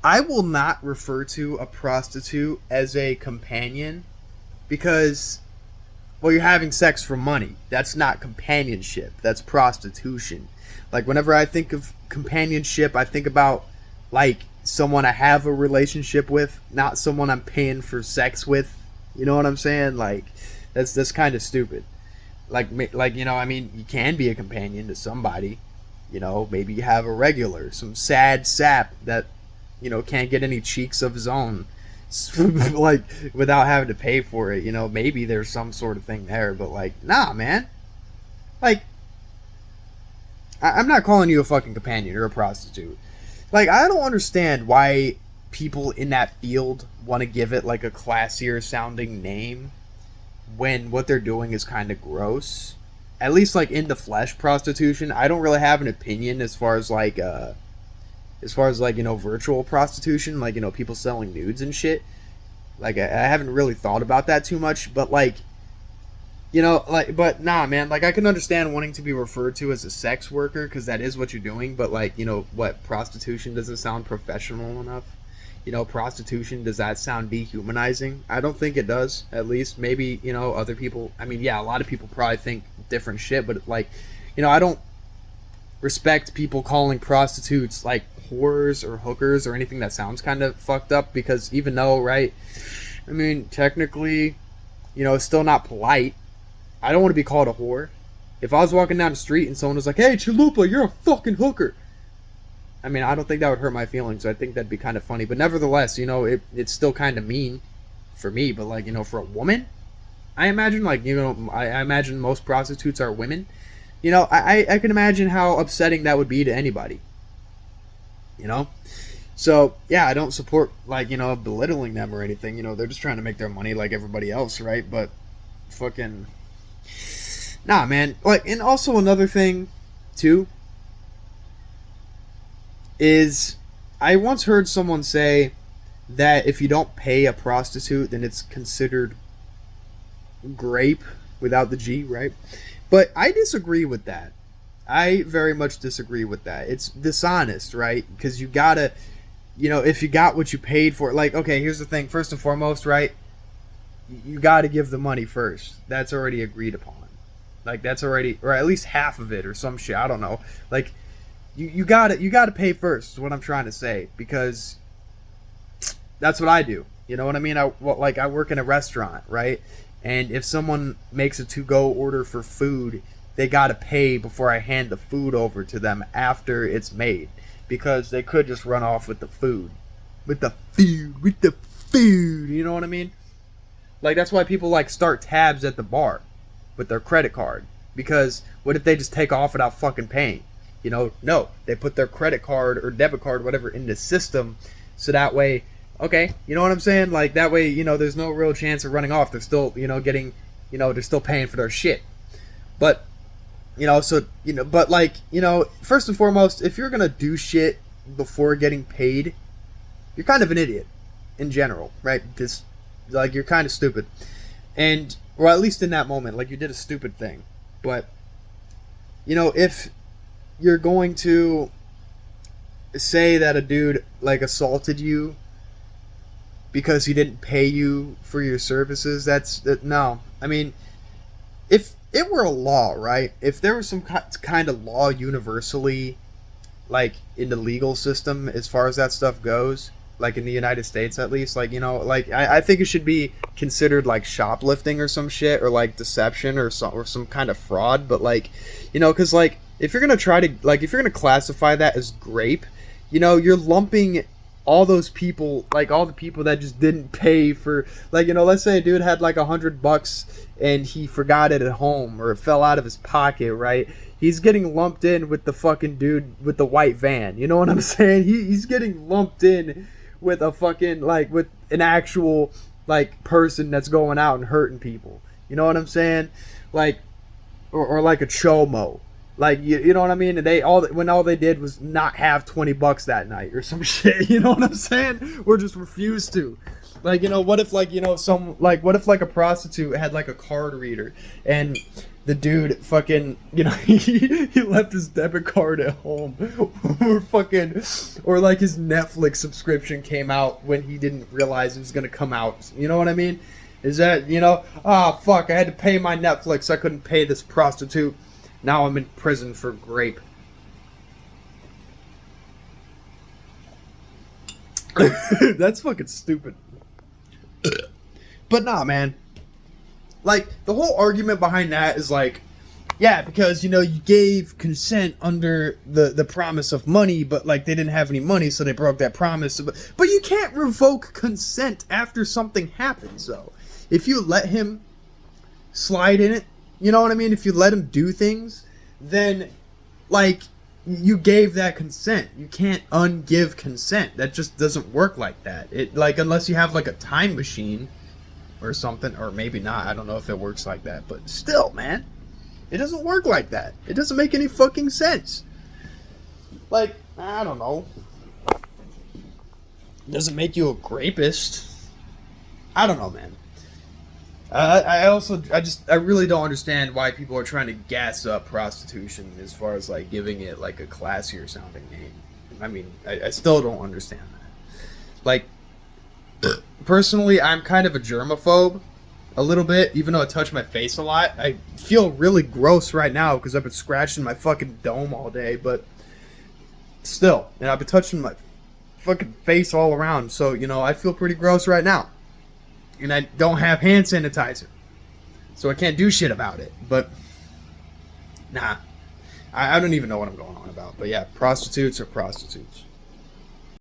I will not refer to a prostitute as a companion because, well, you're having sex for money. That's not companionship. That's prostitution. Like, whenever I think of companionship, I think about, like, someone I have a relationship with, not someone I'm paying for sex with. You know what I'm saying? Like, that's kind of stupid. Like, I mean, you can be a companion to somebody. Maybe you have a regular, some sad sap that, can't get any cheeks of his own, like, without having to pay for it. Maybe there's some sort of thing there, but, like, nah, man. Like, I'm not calling you a fucking companion. You're a prostitute. Like, I don't understand why people in that field want to give it, like, a classier sounding name when what they're doing is kind of gross. At least, like, in the flesh prostitution, I don't really have an opinion as far as virtual prostitution, like, people selling nudes and shit. Like, I haven't really thought about that too much, but, like, but nah, man, like, I can understand wanting to be referred to as a sex worker, because that is what you're doing, but, like, what, prostitution doesn't sound professional enough? Prostitution, does that sound dehumanizing? I don't think it does, at least. Maybe, other people, I mean, yeah, a lot of people probably think different shit, but, like, I don't respect people calling prostitutes, like, whores or hookers or anything that sounds kind of fucked up, because even though, right, I mean, technically, it's still not polite. I don't want to be called a whore. If I was walking down the street and someone was like, "Hey, Chalupa, you're a fucking hooker," I mean, I don't think that would hurt my feelings. I think that'd be kind of funny. But nevertheless, it's still kind of mean for me. But, like, for a woman, I imagine, like, I imagine most prostitutes are women. I can imagine how upsetting that would be to anybody. So, yeah, I don't support, like, belittling them or anything. They're just trying to make their money like everybody else, right? But fucking... Nah, man. Like, and also another thing, too, is I once heard someone say that if you don't pay a prostitute, then it's considered grape without the G, right? But I disagree with that. I very much disagree with that. It's dishonest, right? Because you gotta, if you got what you paid for, like, okay, here's the thing. First and foremost, right? You gotta give the money first. That's already agreed upon. Like, that's already, or at least half of it or some shit. I don't know. Like, you gotta pay first is what I'm trying to say, because that's what I do. You know what I mean? I work in a restaurant, right? And if someone makes a to-go order for food, they gotta pay before I hand the food over to them after it's made, because they could just run off with the food. With the food, you know what I mean? Like, that's why people, like, start tabs at the bar with their credit card, because what if they just take off without fucking paying? No, they put their credit card or debit card, whatever, in the system, so that way, okay, you know what I'm saying? Like, that way, there's no real chance of running off. They're still, getting, they're still paying for their shit. But, but, like, first and foremost, if you're gonna do shit before getting paid, you're kind of an idiot in general, right? Just, like, you're kind of stupid. And, or at least in that moment, like, you did a stupid thing. But, if you're going to say that a dude, like, assaulted you because he didn't pay you for your services, no. I mean, if it were a law, right? If there was some kind of law universally, like, in the legal system as far as that stuff goes, like, in the United States at least, like, like, I think it should be considered, like, shoplifting or some shit, or, like, deception or some kind of fraud. But, like, because, like, if you're gonna try to, like, if you're gonna classify that as grape, you're lumping all those people, like, all the people that just didn't pay for, like, let's say a dude had, like, $100 and he forgot it at home, or it fell out of his pocket, right? He's getting lumped in with the fucking dude with the white van. You know what I'm saying? He's getting lumped in with a fucking, like, with an actual, like, person that's going out and hurting people. You know what I'm saying? Like, or like a chomo. Like, you know what I mean? And when all they did was not have $20 that night or some shit. You know what I'm saying? Or just refused to. Like, what if, like, what if, like, a prostitute had, like, a card reader, and the dude fucking, you know, he left his debit card at home, or fucking, or like his Netflix subscription came out when he didn't realize it was gonna come out. You know what I mean? Is that, you know, fuck, I had to pay my Netflix, I couldn't pay this prostitute, now I'm in prison for rape. That's fucking stupid. But nah, man. Like, the whole argument behind that is like, yeah, because, you know, you gave consent under the promise of money, but, like, they didn't have any money, so they broke that promise. But you can't revoke consent after something happens, though. If you let him slide in it, you know what I mean? If you let him do things, then, like, you gave that consent. You can't ungive consent. That just doesn't work like that. It, like, unless you have, like, a time machine or something, or maybe not. I don't know if it works like that, but still, man, it doesn't work like that. It doesn't make any fucking sense. Like, I don't know. It doesn't make you a rapist. I don't know, man. I really don't understand why people are trying to gas up prostitution as far as, like, giving it, like, a classier sounding name. I mean, I still don't understand that. Like, personally, I'm kind of a germaphobe, a little bit, even though I touch my face a lot. I feel really gross right now because I've been scratching my fucking dome all day, but still, and I've been touching my fucking face all around, so, you know, I feel pretty gross right now. And I don't have hand sanitizer, so I can't do shit about it. But, nah, I don't even know what I'm going on about. But yeah, prostitutes are prostitutes.